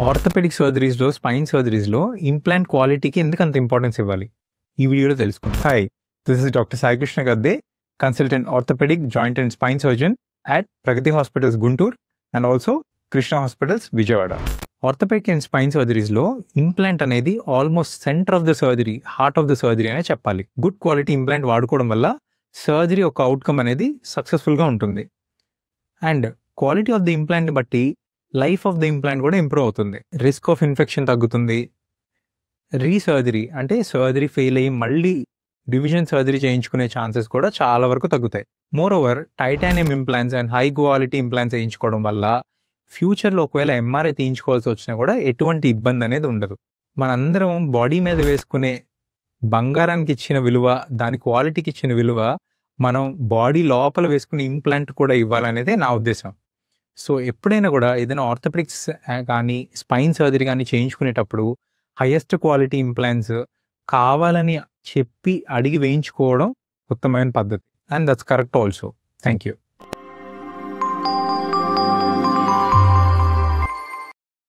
Orthopaedic సర్జరీస్‌లో, spine సర్జరీస్‌లో implant క్వాలిటీకి ఎందుకంత ఇంపార్టెన్స్ ఇవ్వాలి? ఈ వీడియోలో తెలుసుకుందాం. Hi! This is doctor Sai Krishna Gadde, consultant orthopaedic, joint and spine surgeon at Pragathi hospitals Guntur and also Krishna hospitals Vijayawada. Orthopaedic and spine సర్జరీస్‌లో ఇంప్లాంట్ అనేది almost centre of the surgery, heart of the surgery అనే చెప్పాలి. గుడ్ క్వాలిటీ ఇంప్లాంట్ వాడుకోవడం వల్ల surgery యొక్క outcome అనేది సక్సెస్‌ఫుల్‌గా ఉంటుంది. And quality of the implant బట్టి లైఫ్ ఆఫ్ ద ఇంప్లాంట్ కూడా ఇంప్రూవ్ అవుతుంది. రిస్క్ ఆఫ్ ఇన్ఫెక్షన్ తగ్గుతుంది. రీసర్జరీ అంటే సర్జరీ ఫెయిల్ అయ్యి మళ్ళీ డివిజన్ సర్జరీ చేయించుకునే ఛాన్సెస్ కూడా చాలా వరకు తగ్గుతాయి. Moreover titanium implants and high quality implants వేయించుకోవడం వల్ల ఫ్యూచర్లో ఒకవేళ ఎంఆర్ఐ తీయించుకోవాల్సి వచ్చినా కూడా ఎటువంటి ఇబ్బంది అనేది ఉండదు. మనందరం బాడీ మీద వేసుకునే బంగారానికి ఇచ్చిన విలువ, దాని క్వాలిటీకి ఇచ్చిన విలువ మనం బాడీ లోపల వేసుకునే ఇంప్లాంట్ కూడా ఇవ్వాలనేదే నా ఉద్దేశం. సో ఎప్పుడైనా కూడా ఏదైనా ఆర్థోపెడిక్స్ కానీ స్పైన్ సర్జరీ కానీ చేయించుకునేటప్పుడు హైయెస్ట్ క్వాలిటీ ఇంప్లాంట్స్ కావాలని చెప్పి అడిగి వేయించుకోవడం ఉత్తమమైన పద్ధతి. And that's correct also. Thank you.